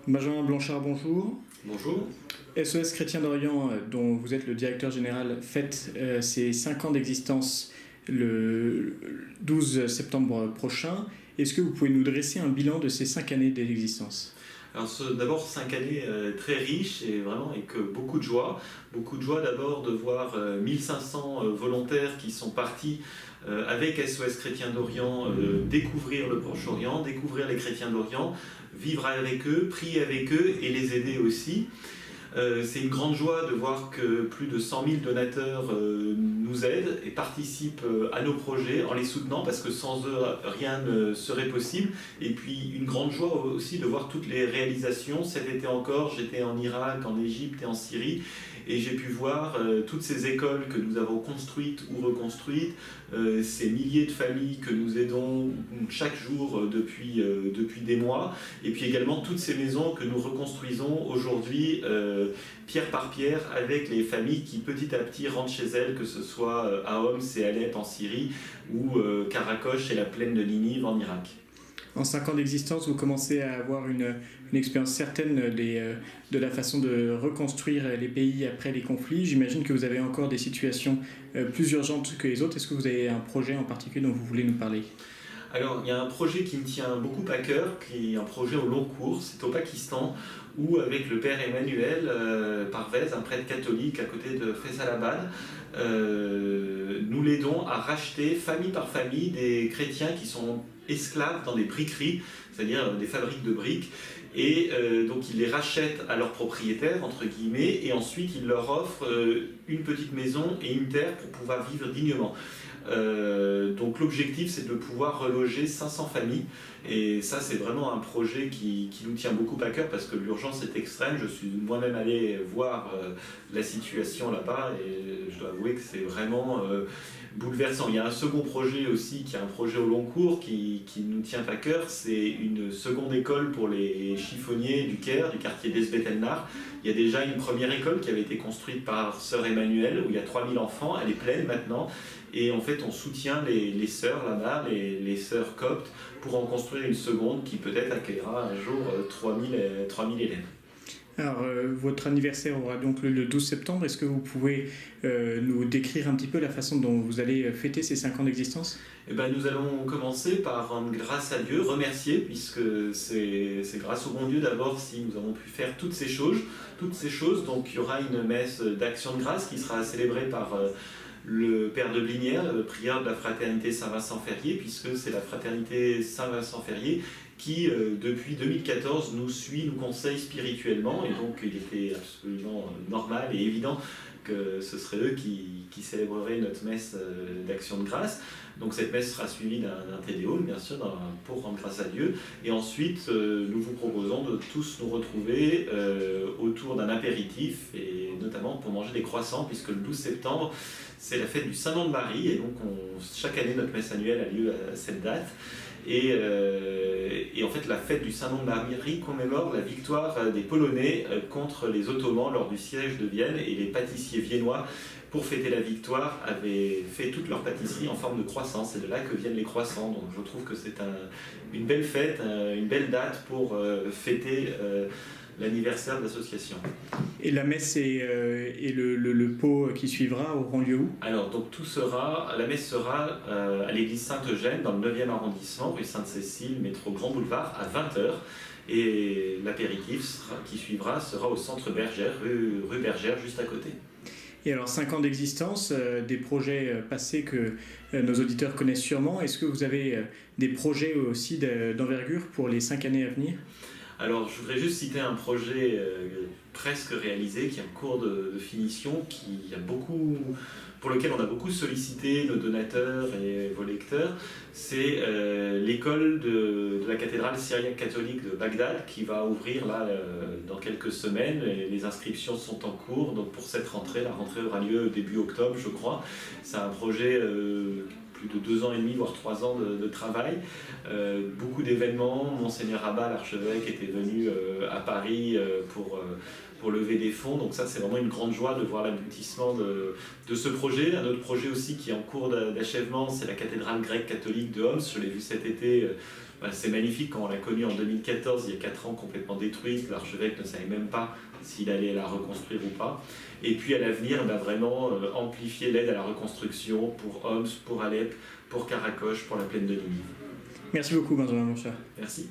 Benjamin Blanchard, bonjour. Bonjour. SOS Chrétien d'Orient, dont vous êtes le directeur général, fête ses 5 ans d'existence le 12 septembre prochain. Est-ce que vous pouvez nous dresser un bilan de ces 5 années d'existence ? Alors d'abord 5 années très riches et vraiment avec beaucoup de joie. Beaucoup de joie d'abord de voir 1500 volontaires qui sont partis avec SOS Chrétien d'Orient découvrir le Proche-Orient, découvrir les chrétiens d'Orient, vivre avec eux, prier avec eux et les aider aussi. C'est une grande joie de voir que plus de 100 000 donateurs nous aident et participent à nos projets en les soutenant parce que sans eux rien ne serait possible. Et puis une grande joie aussi de voir toutes les réalisations. Cet été encore, j'étais en Irak, en Égypte et en Syrie et j'ai pu voir toutes ces écoles que nous avons construites ou reconstruites, ces milliers de familles que nous aidons chaque jour depuis des mois, et puis également toutes ces maisons que nous reconstruisons aujourd'hui pierre par pierre avec les familles qui petit à petit rentrent chez elles, que ce soit à Homs et Alep en Syrie ou Karakosh et la plaine de Ninive en Irak. En 5 ans d'existence, vous commencez à avoir une expérience certaine de la façon de reconstruire les pays après les conflits. J'imagine que vous avez encore des situations plus urgentes que les autres. Est-ce que vous avez un projet en particulier dont vous voulez nous parler ? Alors, il y a un projet qui me tient beaucoup à cœur, qui est un projet au long cours, c'est au Pakistan, où avec le père Emmanuel Parvez, un prêtre catholique à côté de Faisalabad, nous l'aidons à racheter famille par famille des chrétiens qui sont esclaves dans des briqueries, c'est-à-dire des fabriques de briques, et donc ils les rachètent à leurs propriétaires, entre guillemets, et ensuite ils leur offrent une petite maison et une terre pour pouvoir vivre dignement. Donc l'objectif c'est de pouvoir reloger 500 familles et ça c'est vraiment un projet qui nous tient beaucoup à cœur parce que l'urgence est extrême. Je suis moi-même allé voir la situation là-bas et je dois avouer que c'est vraiment bouleversant. Il y a un second projet aussi qui est un projet au long cours qui nous tient à cœur, c'est une seconde école pour les chiffonniers du Caire, du quartier d'Esbet El-Nar. Il y a déjà une première école qui avait été construite par Sœur Emmanuel où il y a 3000 enfants, elle est pleine maintenant. Et en fait, on soutient les sœurs là-bas, les sœurs coptes, pour en construire une seconde qui peut-être accueillera un jour 3000 élèves. Alors, votre anniversaire aura donc lieu le 12 septembre. Est-ce que vous pouvez nous décrire un petit peu la façon dont vous allez fêter ces 5 ans d'existence ? Eh ben, nous allons commencer par rendre grâce à Dieu, remercier, puisque c'est grâce au bon Dieu d'abord si nous avons pu faire toutes ces choses. Donc il y aura une messe d'action de grâce qui sera célébrée par le père de Blinière, prieur de la fraternité Saint-Vincent-Ferrier, puisque c'est la fraternité Saint-Vincent-Ferrier qui, depuis 2014, nous suit, nous conseille spirituellement, et donc il était absolument normal et évident que ce serait eux qui célébreraient notre messe d'action de grâce. Donc cette messe sera suivie d'un Te Deum, bien sûr, pour rendre grâce à Dieu. Et ensuite, nous vous proposons de tous nous retrouver autour d'un apéritif, et notamment pour manger des croissants, puisque le 12 septembre, c'est la fête du Saint-Nom de Marie, et donc chaque année, notre messe annuelle a lieu à cette date. Et en fait, la fête du Saint-Nom de Marie commémore la victoire des Polonais contre les Ottomans lors du siège de Vienne, et les pâtissiers viennois, pour fêter la victoire, avaient fait toute leur pâtisserie en forme de croissant. C'est de là que viennent les croissants. Donc je trouve que c'est une belle fête, une belle date pour fêter l'anniversaire de l'association. Et la messe et le pot qui suivra auront lieu où ? Alors, donc la messe sera à l'église Saint-Eugène, dans le 9e arrondissement, rue Sainte-Cécile, métro Grand Boulevard, à 20h. Et l'apéritif qui suivra sera au centre Bergère, rue Bergère, juste à côté. Et alors, 5 ans d'existence, des projets passés que nos auditeurs connaissent sûrement. Est-ce que vous avez des projets aussi d'envergure pour les 5 années à venir ? Alors, je voudrais juste citer un projet presque réalisé, qui est en cours de finition, pour lequel on a beaucoup sollicité nos donateurs et vos lecteurs. C'est l'école de la cathédrale syriaque catholique de Bagdad qui va ouvrir là dans quelques semaines. Les inscriptions sont en cours, donc pour cette rentrée, la rentrée aura lieu début octobre, je crois. C'est un projet plus de 2 ans et demi, voire 3 ans de travail. Beaucoup d'événements. Monseigneur Rabat, l'archevêque, était venu à Paris pour lever des fonds. Donc ça, c'est vraiment une grande joie de voir l'aboutissement de ce projet. Un autre projet aussi qui est en cours d'achèvement, c'est la cathédrale grecque catholique de Homs. Je l'ai vu cet été C'est magnifique quand on l'a connue en 2014, il y a 4 ans, complètement détruite. L'archevêque ne savait même pas s'il allait la reconstruire ou pas. Et puis à l'avenir, vraiment amplifier l'aide à la reconstruction pour Homs, pour Alep, pour Karakoche, pour la plaine de Ninive. Merci beaucoup Benjamin Blanchard. Merci.